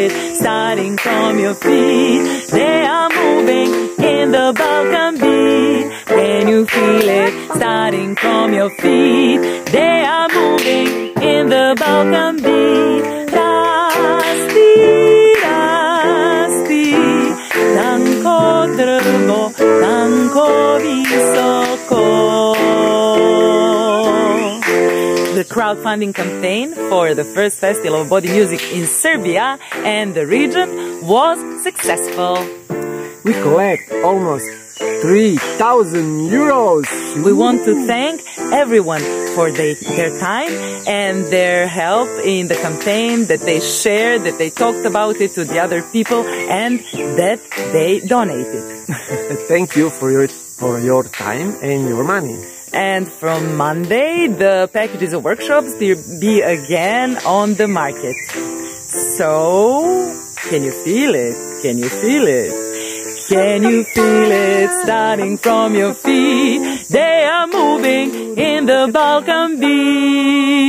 it, starting from your feet. They are moving in the Balkan beat. Can you feel it, starting from your feet? They are moving in the Balkan beat. Rasti, rasti, tanko drvo, tanko visoko. The crowdfunding campaign for the first festival of body music in Serbia and the region was successful. We collect almost 3,000 euros. We want to thank everyone for their time and their help in the campaign, that they shared, that they talked about it to the other people, and that they donated. Thank you for your time and your money. And from Monday, the packages of workshops will be again on the market. So, can you feel it? Can you feel it? Can you feel it, starting from your feet? They are moving in the Balkan beat.